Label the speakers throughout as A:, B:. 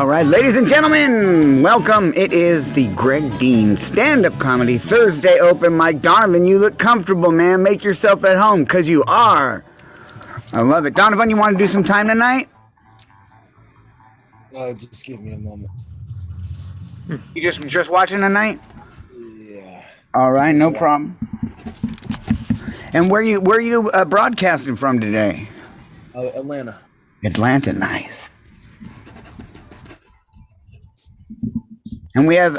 A: All right, ladies and gentlemen, welcome. It is the Greg Dean Stand-Up Comedy Thursday Open Mic. Donovan, you look comfortable, man. Make yourself at home, because you are. I love it. Donovan, you want to do some time tonight?
B: Just give me a moment.
A: You just watching tonight?
B: Yeah.
A: All right, no problem. And where you broadcasting from today?
B: Atlanta.
A: Atlanta, nice. And we have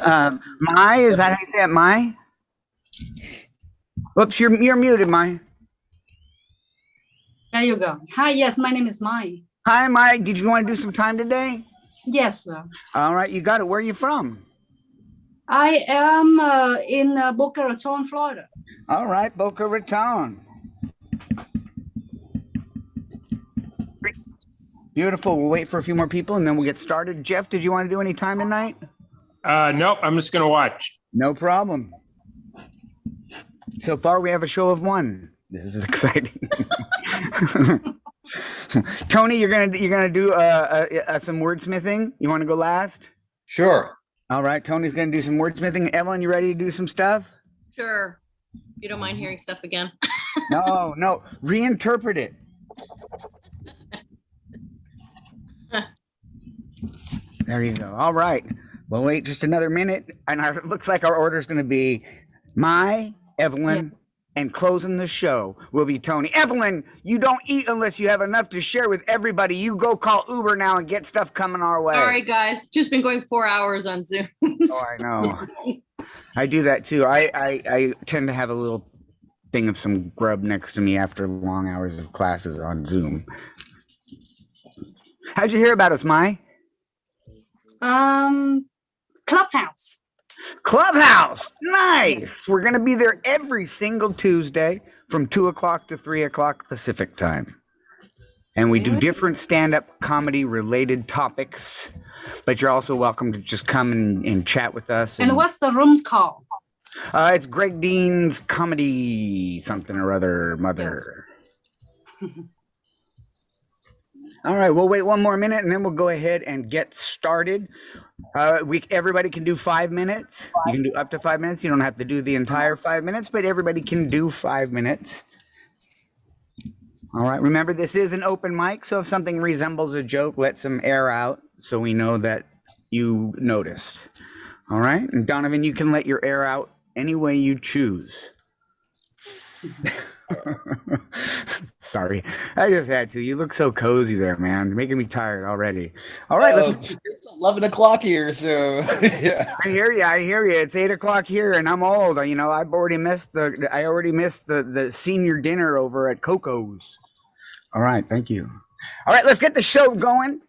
A: Mai. Is that how you say it, Mai? Whoops, you're muted, Mai.
C: There you go. Hi, yes, my name is Mai.
A: Hi, Mai. Did you want to do some time today?
C: Yes, sir.
A: All right, you got it. Where are you from?
C: I am in Boca Raton, Florida.
A: All right, Boca Raton. Beautiful. We'll wait for a few more people and then we'll get started. Jeff, did you want to do any time tonight?
D: Nope, I'm just going to watch.
A: No problem. So far, we have a show of one. This is exciting. Tony, you're gonna do some wordsmithing. You want to go last?
B: Sure.
A: All right, Tony's gonna do some wordsmithing. Evelyn, you ready to do some stuff?
E: Sure. You don't mind hearing stuff again?
A: No. Reinterpret it. There you go. All right. We'll wait just another minute, and it looks like our order is going to be Mai, Evelyn, and closing the show will be Tony. Evelyn, you don't eat unless you have enough to share with everybody. You go call Uber now and get stuff coming our way.
E: Sorry, guys. Just been going 4 hours on Zoom.
A: Oh, I know. I do that too. I tend to have a little thing of some grub next to me after long hours of classes on Zoom. How'd you hear about us, Mai? Clubhouse. Nice. We're going to be there every single Tuesday from 2 o'clock to 3 o'clock Pacific time. And we do different stand-up comedy related topics, but you're also welcome to just come and chat with us.
C: And what's the room's called?
A: It's Greg Dean's Comedy something or other, mother. Yes. All right, we'll wait one more minute and then we'll go ahead and get started. Everybody can do 5 minutes. You can do up to 5 minutes. You don't have to do the entire 5 minutes, but everybody can do 5 minutes. All right, remember this is an open mic, so if something resembles a joke, let some air out so we know that you noticed. All right, and Donovan, you can let your air out any way you choose. Sorry, I just had to. You look so cozy there, man. You're making me tired already. All right,
B: it's 11 o'clock here, so yeah.
A: I hear you. It's 8 o'clock here, and I'm old. You know, I've already missed the senior dinner over at Coco's. All right, thank you. All right, let's get the show going.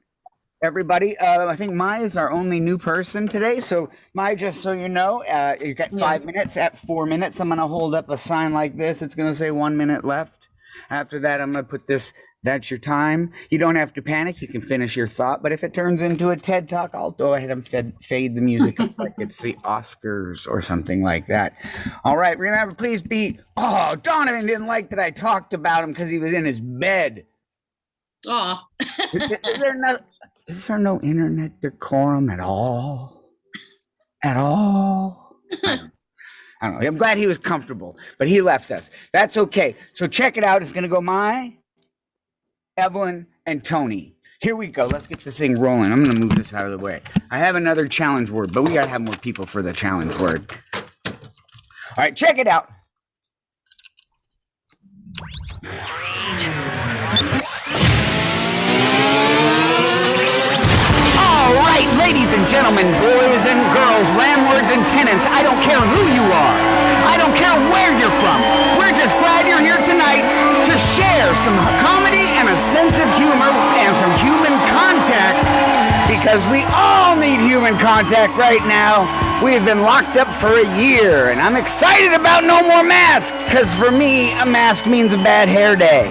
A: Everybody, I think Mai is our only new person today. So Mai, just so you know, you've got 5 minutes. At 4 minutes, I'm going to hold up a sign like this. It's going to say 1 minute left. After that, I'm going to put this, that's your time. You don't have to panic. You can finish your thought. But if it turns into a TED Talk, I'll go ahead and fade the music like it's the Oscars or something like that. All right, remember, please be, Donovan didn't like that I talked about him because he was in his bed.
E: Aw.
A: Is there no internet decorum at all? At all? I don't know. I'm glad he was comfortable, but he left us. That's okay. So check it out. It's going to go Mai, Evelyn, and Tony. Here we go. Let's get this thing rolling. I'm going to move this out of the way. I have another challenge word, but we got to have more people for the challenge word. All right, check it out. All right, ladies and gentlemen, boys and girls, landlords and tenants, I don't care who you are. I don't care where you're from. We're just glad you're here tonight to share some comedy and a sense of humor and some human contact, because we all need human contact right now. We've been locked up for a year, and I'm excited about no more masks, because for me, a mask means a bad hair day.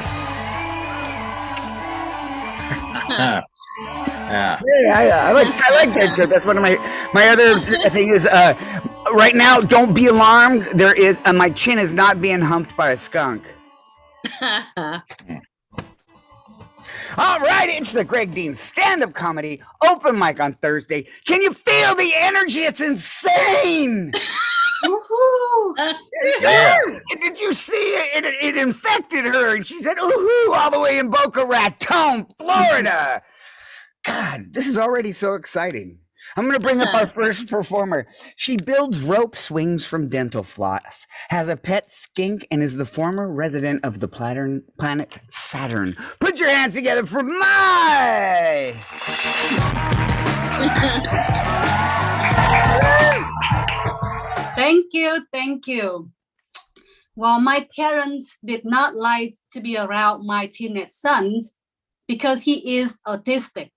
A: Yeah, I like that joke. That's one of my other thing is right now. Don't be alarmed. There is my chin is not being humped by a skunk. All right, it's the Greg Dean stand-up comedy open mic on Thursday. Can you feel the energy? It's insane.
C: Woohoo!
B: Yeah.
A: Did you see it? It infected her, and she said, "Ooh!" all the way in Boca Raton, Florida. God, this is already so exciting. I'm going to bring up our first performer. She builds rope swings from dental floss, has a pet skink, and is the former resident of the planet Saturn. Put your hands together for Mai!
C: Thank you, thank you. Well, my parents did not like to be around my teenage son because he is autistic.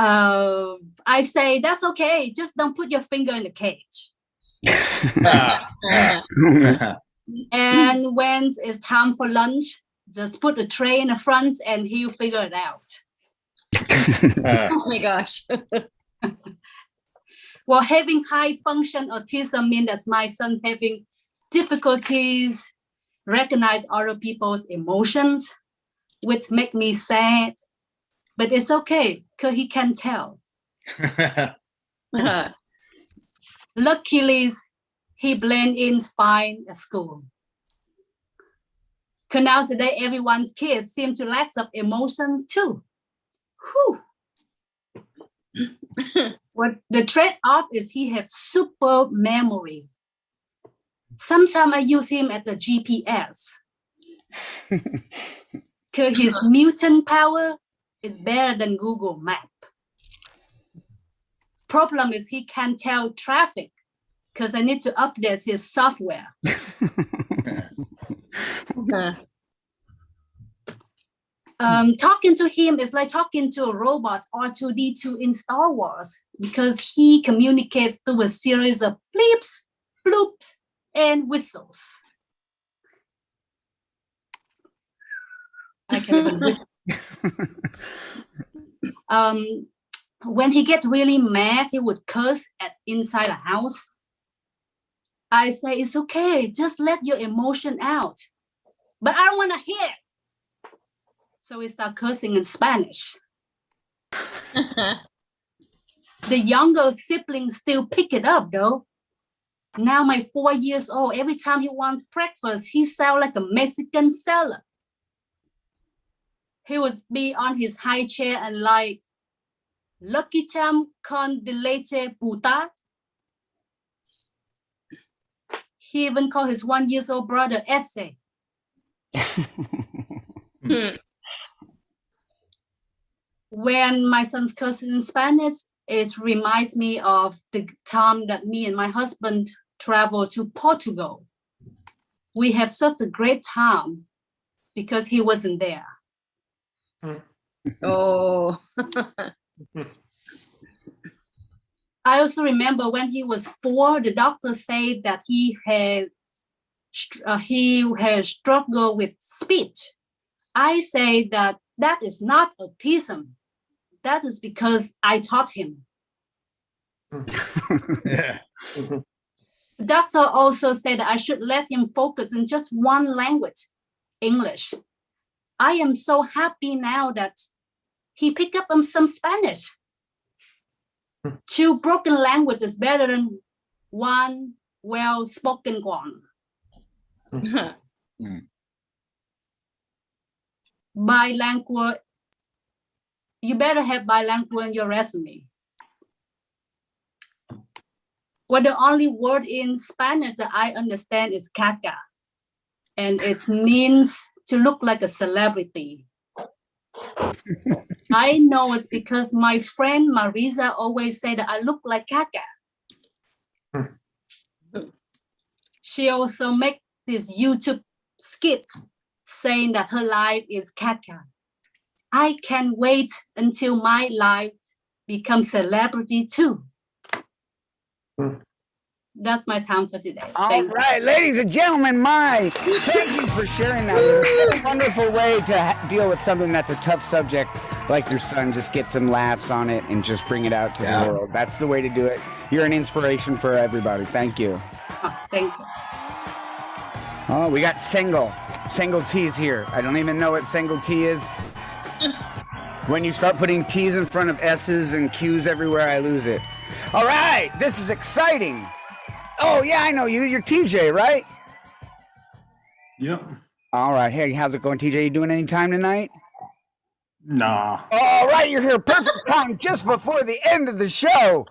C: I say, that's okay, just don't put your finger in the cage. And when it's time for lunch, just put the tray in the front and he'll figure it out.
E: Oh my gosh.
C: Well, having high function autism means that my son having difficulties recognize other people's emotions, which make me sad. But it's okay, because he can tell. Luckily, he blend in fine at school. Because nowadays, everyone's kids seem to lack of emotions too. Whew. What the trade-off is he has super memory. Sometimes I use him as the GPS. Because his mutant power is better than Google Map. Problem is he can't tell traffic because I need to update his software. Talking to him is like talking to a robot R2-D2 in Star Wars because he communicates through a series of bleeps, bloops, and whistles. I can even whistle. When he gets really mad, he would curse at inside the house. I say, it's okay, just let your emotion out. But I don't want to hear it. So we start cursing in Spanish. The younger siblings still pick it up though. Now my 4 years old, every time he wants breakfast, he sounds like a Mexican seller. He would be on his high chair and like, Lucky Charm con de leche puta. He even called his 1 year old brother Ese. When my son's cursing in Spanish, it reminds me of the time that me and my husband traveled to Portugal. We had such a great time because he wasn't there.
E: Oh.
C: I also remember when he was 4, the doctor said that he had struggled with speech. I say that is not autism. That is because I taught him.
B: Yeah.
C: The doctor also said that I should let him focus in just one language, English. I am so happy now that he picked up on some Spanish. 2 broken languages better than 1 well-spoken one. Bilingual, you better have bilingual in your resume. Well, the only word in Spanish that I understand is caca. And it means to look like a celebrity. I know it's because my friend Marisa always say that I look like caca. She also make this YouTube skits saying that her life is caca. I can't wait until my life becomes celebrity too. That's my time for today.
A: All right, ladies and gentlemen, Mai, thank you for sharing that. It's a wonderful way to deal with something that's a tough subject, like your son. Just get some laughs on it and just bring it out to the world. That's the way to do it. You're an inspiration for everybody. Thank you.
C: Oh, thank you.
A: Oh, we got single T's here. I don't even know what single T is. When you start putting T's in front of S's and Q's everywhere, I lose it. All right, this is exciting. Oh, yeah, I know you. You're TJ, right?
D: Yep.
A: All right. Hey, how's it going, TJ? You doing any time tonight?
D: Nah.
A: All right, you're here perfect time just before the end of the show.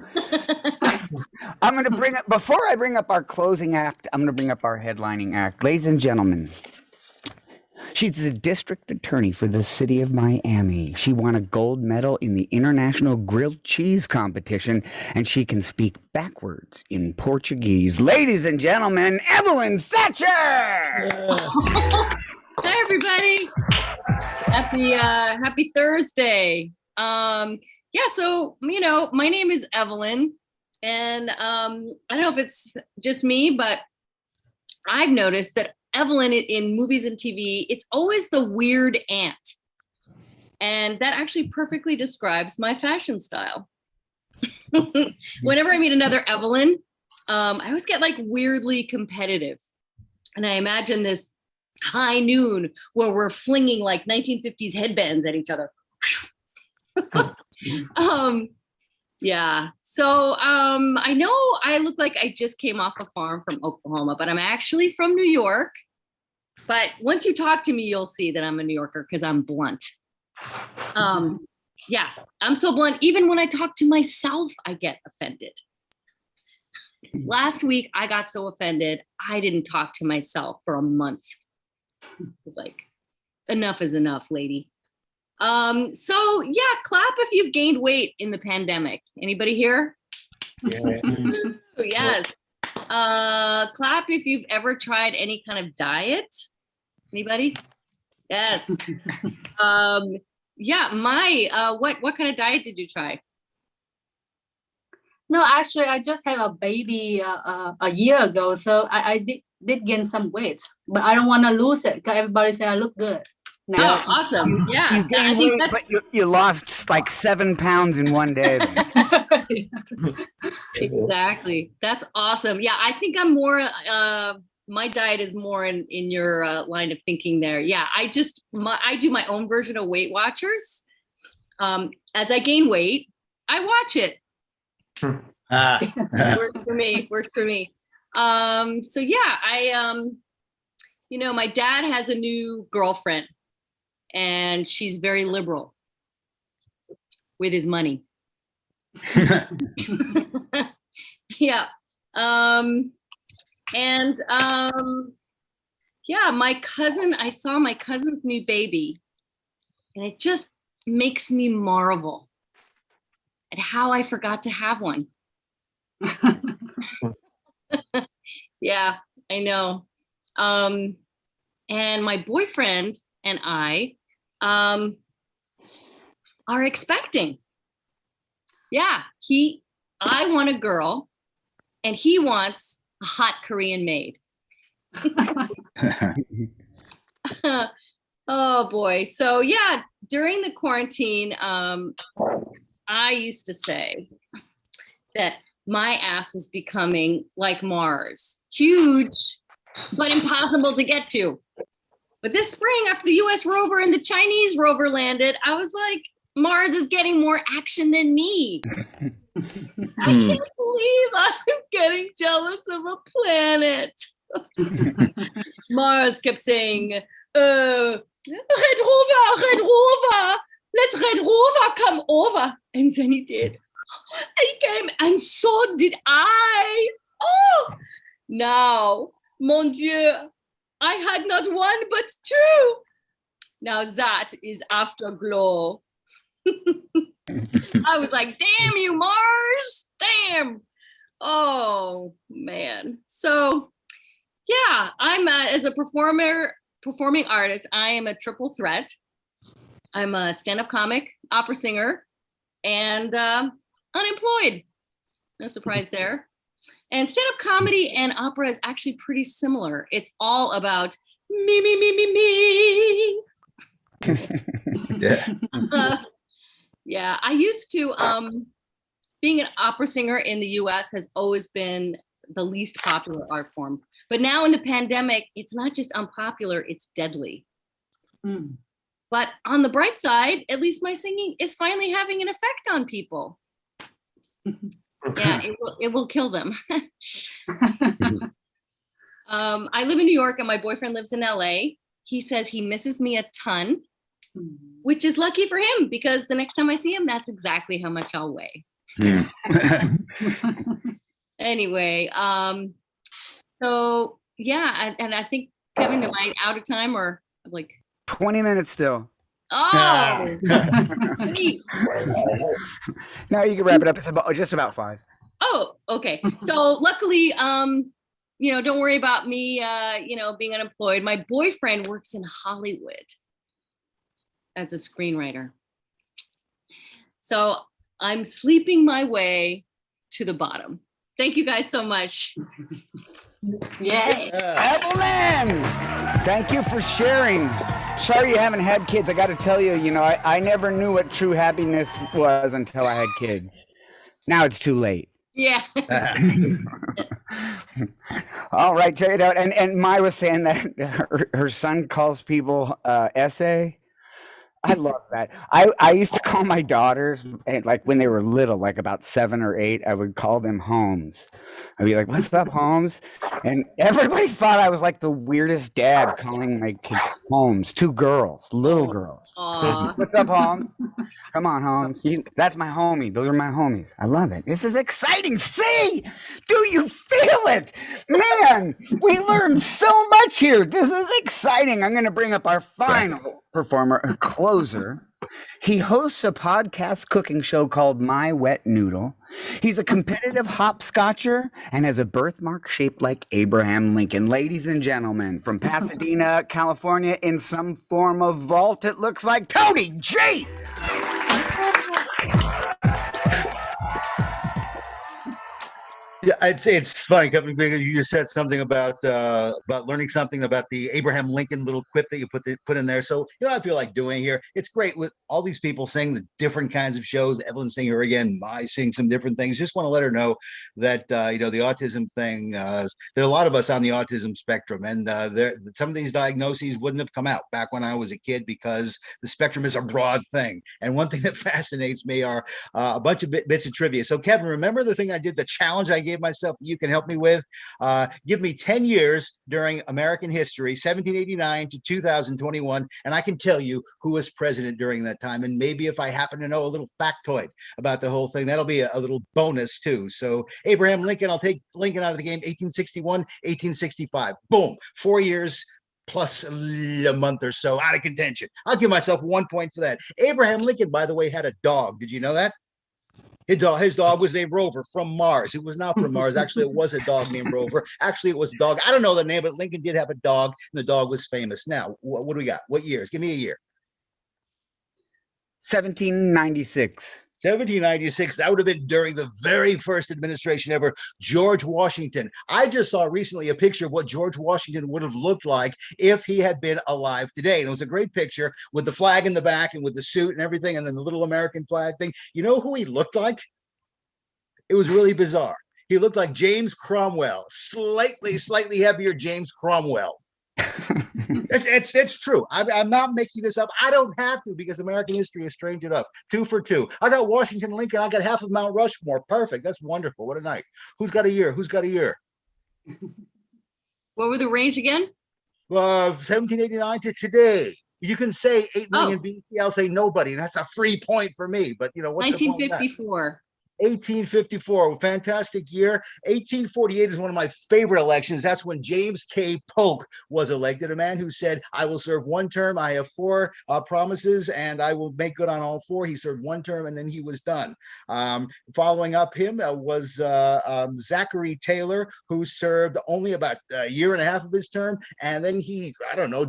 A: I'm going to bring up, before I bring up our closing act, I'm going to bring up our headlining act. Ladies and gentlemen, she's the district attorney for the city of Miami. She won a gold medal in the International Grilled Cheese Competition, and she can speak backwards in Portuguese. Ladies and gentlemen, Evelyn Thatcher!
E: Hi, everybody. Happy Thursday. So my name is Evelyn, and I don't know if it's just me, but I've noticed that Evelyn in movies and TV, it's always the weird aunt. And that actually perfectly describes my fashion style. Whenever I meet another Evelyn, I always get like weirdly competitive. And I imagine this high noon where we're flinging like 1950s headbands at each other. Yeah. So I know I look like I just came off a farm from Oklahoma, but I'm actually from New York. But once you talk to me, you'll see that I'm a New Yorker because I'm blunt. Yeah, I'm so blunt. Even when I talk to myself, I get offended. Last week, I got so offended, I didn't talk to myself for a month. It was like, enough is enough, lady. So yeah, clap if you've gained weight in the pandemic. Anybody here?
B: Yeah.
E: Yes. Clap if you've ever tried any kind of diet. Anybody? Yes. Yeah, what kind of diet did you try?
C: No, actually, I just had a baby a year ago, so I did gain some weight, but I don't want to lose it because everybody say I look good.
E: Oh,
C: Now.
E: awesome. Yeah.
A: You
E: I
A: gained
E: think
A: weight, but you lost like 7 pounds in one day.
E: exactly. That's awesome. Yeah, I think I'm more my diet is more in your line of thinking there. Yeah, I do my own version of Weight Watchers. As I gain weight, I watch it. Works for me. So yeah, my dad has a new girlfriend and she's very liberal with his money. Yeah. Yeah, I saw my cousin's new baby and it just makes me marvel at how I forgot to have one. Yeah, I know. And my boyfriend and I are expecting. Yeah, I want a girl and he wants a hot Korean maid. Oh boy. So yeah, during the quarantine, I used to say that my ass was becoming like Mars, huge, but impossible to get to. But this spring, after the US rover and the Chinese rover landed, I was like, Mars is getting more action than me. I can't believe I'm getting jealous of a planet. Mars kept saying, Red Rover, let Red Rover come over. And then he did. He came and so did I. Oh, now, mon Dieu, I had not one but two. Now that is afterglow. I was like, damn you, Mars, damn. Oh, man. So, yeah, I'm as a performing artist, I am a triple threat. I'm a stand-up comic, opera singer, and unemployed. No surprise there. And stand-up comedy and opera is actually pretty similar. It's all about me, me, me, me, me.
B: Yeah.
E: Yeah, I used to, being an opera singer in the US has always been the least popular art form. But now in the pandemic, it's not just unpopular, it's deadly.
C: Mm.
E: But on the bright side, at least my singing is finally having an effect on people. Yeah, it will kill them. I live in New York and my boyfriend lives in LA. He says he misses me a ton, which is lucky for him because the next time I see him, that's exactly how much I'll weigh. Anyway, so yeah, and I think, Kevin, am I out of time or like?
A: 20 minutes still.
E: Oh, sweet.
A: Now you can wrap it up. It's just about 5.
E: Oh, okay. So luckily, don't worry about me, being unemployed. My boyfriend works in Hollywood as a screenwriter. So I'm sleeping my way to the bottom. Thank you guys so much.
C: Yay.
A: Evelyn, thank you for sharing. Sorry you haven't had kids. I got to tell you, I never knew what true happiness was until I had kids. Now it's too late.
E: Yeah.
A: All right, check it out. And Mai was saying that her son calls people essay. I love that. I used to call my daughters, like when they were little, like about 7 or 8, I would call them Holmes. I'd be like, "What's up, Holmes?" And everybody thought I was like the weirdest dad calling my kids Holmes. 2 girls, little girls.
E: Aw.
A: "What's up, Holmes? Come on, Holmes. That's my homie. Those are my homies. I love it. This is exciting. See? Do you feel it? Man, we learned so much here. This is exciting. I'm going to bring up our final performer, closer. He hosts a podcast cooking show called My Wet Noodle. He's a competitive hopscotcher and has a birthmark shaped like Abraham Lincoln. Ladies and gentlemen, from Pasadena, California, in some form of vault, it looks like Tony G.
B: Yeah, I'd say it's funny because you just said something about learning something about the Abraham Lincoln little quip that you put in there. So I feel like doing here. It's great with all these people saying the different kinds of shows. Evelyn saying her again, Mai saying some different things. Just want to let her know that the autism thing. There are a lot of us on the autism spectrum, and some of these diagnoses wouldn't have come out back when I was a kid because the spectrum is a broad thing. And one thing that fascinates me are a bunch of bits of trivia. So Kevin, remember the thing I did, the challenge I gave myself that you can help me with? Give me 10 years during American history, 1789 to 2021, and I can tell you who was president during that time. And maybe if I happen to know a little factoid about the whole thing, that'll be a little bonus too. So Abraham Lincoln, I'll take Lincoln out of the game, 1861, 1865. Boom, 4 years plus a month or so out of contention. I'll give myself 1 point for that. Abraham Lincoln, by the way, had a dog. Did you know that? His dog was named Rover from Mars. It was not from Mars. Actually, it was a dog named Rover. Actually, it was a dog. I don't know the name, but Lincoln did have a dog, and the dog was famous. Now, what do we got? What years? Give me a year.
A: 1796.
B: 1796, that would have been during the very first administration ever, George Washington. I just saw recently a picture of what George Washington would have looked like if he had been alive today. And it was a great picture with the flag in the back and with the suit and everything, and then the little American flag thing. You know who he looked like? It was really bizarre. He looked like James Cromwell, slightly heavier James Cromwell. It's true. I'm not making this up. I don't have to because American history is strange enough. 2 for 2. I got Washington, Lincoln. I got half of Mount Rushmore. Perfect. That's wonderful. What a night. Who's got a year?
E: What were the range again?
B: 1789 to today. You can say 8 million BC. I'll say nobody. And that's a free point for me. But what's
E: 1954.
B: 1854, fantastic year. 1848 is one of my favorite elections. That's when James K. Polk was elected, a man who said, I will serve 1 term. I have 4 promises, and I will make good on all 4. He served 1 term, and then he was done. Following up him was Zachary Taylor, who served only about a year and a half of his term, and then he,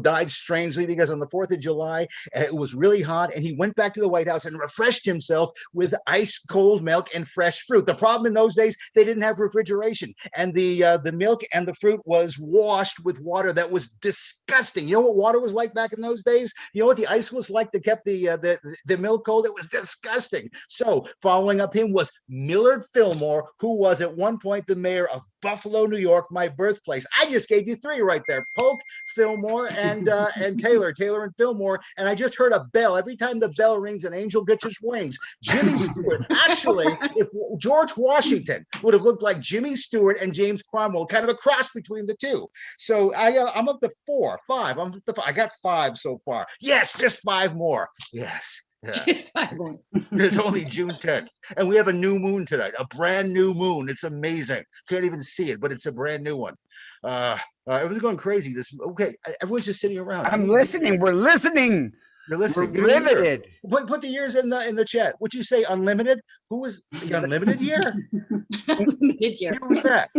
B: died strangely because on the 4th of July, it was really hot, and he went back to the White House and refreshed himself with ice cold milk and fresh fruit. The problem in those days, they didn't have refrigeration, and the milk and the fruit was washed with water that was disgusting. You know what water was like back in those days? You know what the ice was like that kept the milk cold? It was disgusting. So following up him was Millard Fillmore, who was at one point the mayor of Buffalo, New York, my birthplace. I just gave you three right there: Polk, Fillmore, and Taylor and Fillmore. And I just heard a bell. Every time the bell rings, an angel gets his wings. Jimmy Stewart. Actually, if George Washington would have looked like Jimmy Stewart and James Cromwell, kind of a cross between the two. So I'm up to 5. I got 5 so far. Yes, just 5 more. Yes. Yeah. It's only June 10th, and we have a new moon tonight, a brand new moon. It's amazing. Can't even see it, but it's a brand new one. Everyone's going crazy. Okay, everyone's just sitting around.
A: I'm listening. We're listening.
B: You're listening.
A: We're riveted.
B: Put the years in the chat. Would you say unlimited? Who was the unlimited year?
E: Unlimited year.
B: Who was that?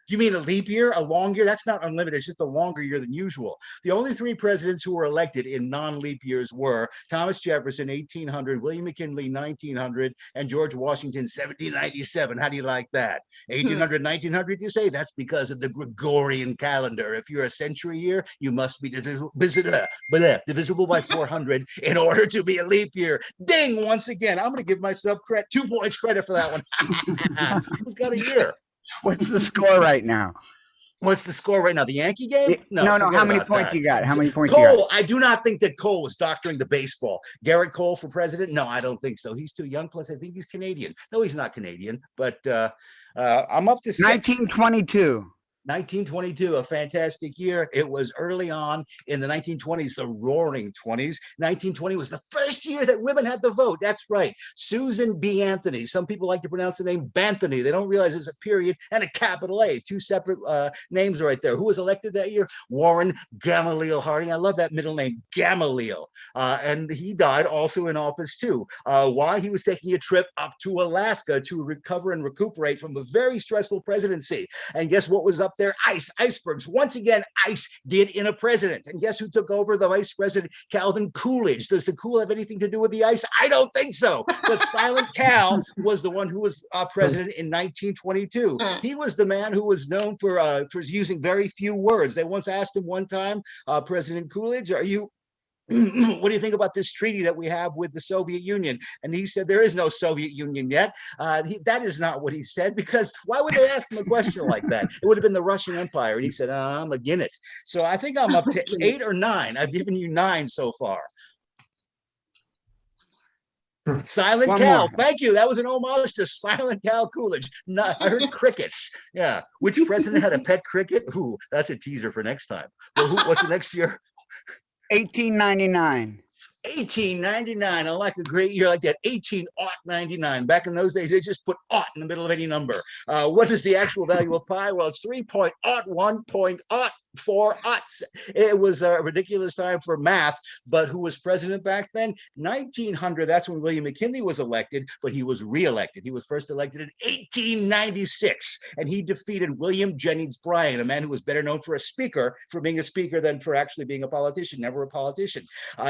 B: Do you mean a leap year, a long year? That's not unlimited. It's just a longer year than usual. The only 3 presidents who were elected in non-leap years were Thomas Jefferson, 1800, William McKinley, 1900, and George Washington, 1797. How do you like that? 1800, 1900, you say? That's because of the Gregorian calendar. If you're a century year, you must be divisible by 400 in order to be a leap year. Ding, once again. I'm going to give myself 2 points credit for that one. Who's got a year?
A: What's the score right now?
B: What's the score right now? The Yankee game?
A: No. How many points you got? How many points
B: Cole,
A: you got?
B: I do not think that Cole was doctoring the baseball. Garrett Cole for president? No, I don't think so. He's too young. Plus, I think he's Canadian. No, he's not Canadian. But I'm up to 6.
A: 1922.
B: 1922, a fantastic year. It was early on in the 1920s, the roaring 20s. 1920 was the first year that women had the vote. That's right. Susan B. Anthony. Some people like to pronounce the name Banthony. They don't realize there's a period and a capital A. 2 separate names right there. Who was elected that year? Warren Gamaliel Harding. I love that middle name, Gamaliel. And he died also in office too. Why? He was taking a trip up to Alaska to recover and recuperate from a very stressful presidency. And guess what was up there? Icebergs. Once again, ice did in a president. And guess who took over? The vice president, Calvin Coolidge. Does the cool have anything to do with the ice? I don't think so. But Silent Cal was the one who was president in 1922. He was the man who was known for using very few words. They once asked him one time, President Coolidge, what do you think about this treaty that we have with the Soviet Union? And he said, there is no Soviet Union yet. That is not what he said, because why would they ask him a question like that? It would have been the Russian Empire. And he said, I'm against it. So I think I'm up to 8 or 9. I've given you 9 so far. Silent
A: One
B: Cal.
A: more.
B: Thank you. That was an homage to Silent Cal Coolidge. No, I heard crickets. Yeah. Which president had a pet cricket? Ooh, that's a teaser for next time. Well, what's the next year?
A: 1899.
B: 1899. I like a great year like that. 1899. Back in those days, they just put "ought" in the middle of any number. What is the actual value of pi? Well, it's 3.01.04 aughts. It was a ridiculous time for math, but who was president back then? 1900. That's when William McKinley was elected, but he was reelected. He was first elected in 1896, and he defeated William Jennings Bryan, a man who was better known for being a speaker than for actually being a politician, never a politician.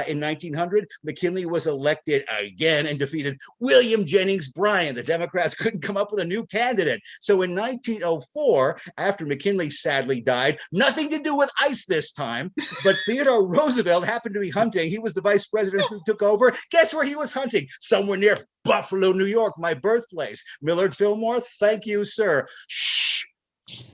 B: In 1900, McKinley was elected again and defeated William Jennings Bryan. The Democrats couldn't come up with a new candidate. So in 1904, after McKinley sadly died, nothing to do with ice this time, but Theodore Roosevelt happened to be hunting. He was the vice president who took over. Guess where he was hunting? Somewhere near Buffalo, New York, my birthplace. Millard Fillmore, thank you, sir. Shh.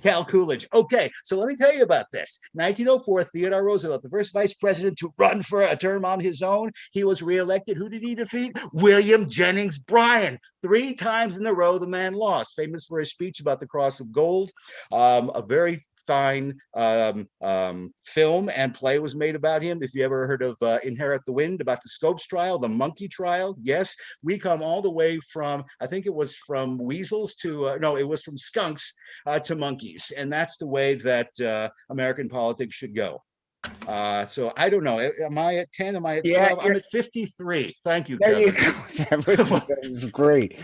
B: Cal Coolidge. Okay, so let me tell you about this. 1904, Theodore Roosevelt, the first vice president to run for a term on his own. He was reelected. Who did he defeat? William Jennings Bryan. 3 times in a row, the man lost. Famous for his speech about the Cross of Gold. A very fine film and play was made about him. If you ever heard of Inherit the Wind, about the Scopes trial, the monkey trial, yes, we come all the way from, I think it was from weasels to, no, it was from skunks to monkeys. And that's the way that American politics should go. So I don't know. Am I at 10? Am I at 12?
A: Yeah,
B: I'm at 53. Thank you,
A: There you
B: Kevin.
A: go. That was great.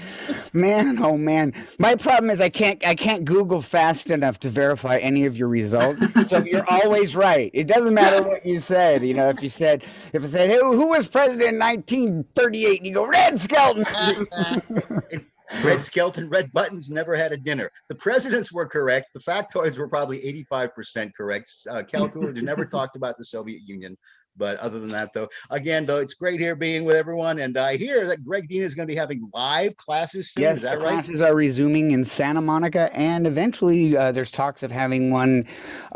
A: Man, oh man. My problem is I can't Google fast enough to verify any of your results. So you're always right. It doesn't matter what you said. You know, if I said, hey, who was president in 1938? And you go, Red Skelton.
B: Red skeleton, red buttons, never had a dinner. The presidents were correct. The factoids were probably 85% correct. Cal Coolidge never talked about the Soviet Union. But other than that, though, again, though, it's great here being with everyone. And I hear that Greg Dean is going to be having live classes soon.
A: Yes,
B: Is that
A: the
B: right?
A: classes are resuming in Santa Monica, and eventually there's talks of having one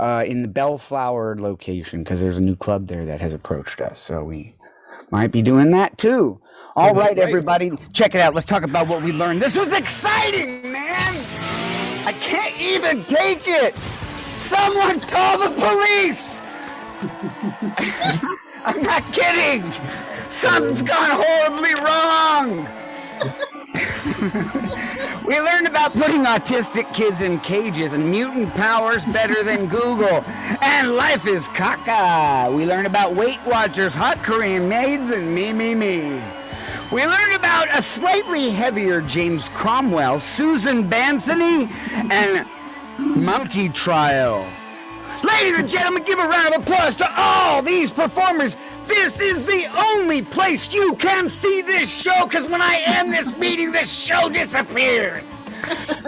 A: in the Bellflower location because there's a new club there that has approached us. So we might be doing that too. All right,
B: Great.
A: everybody, check it out. Let's talk about what we learned. This was exciting, man. I can't even take it. Someone call the police. I'm not kidding. Something's gone horribly wrong. We learned about putting autistic kids in cages and mutant powers better than Google. And life is caca. We learned about Weight Watchers, hot Korean maids, and me. We learned about a slightly heavier James Cromwell, Susan Banthony, and Monkey Trial. Ladies and gentlemen, give a round of applause to all these performers. This is the only place you can see this show, because when I end this meeting, this show disappears.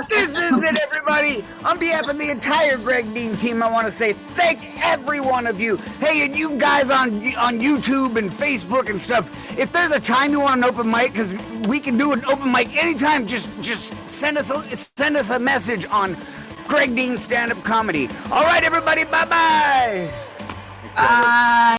A: This is it, everybody. On behalf of the entire Greg Dean team, I want to say thank every one of you. Hey, and you guys on YouTube and Facebook and stuff, if there's a time you want an open mic, because we can do an open mic anytime, just send us a message on Greg Dean Stand-Up Comedy. All right, everybody, bye-bye.
C: Bye.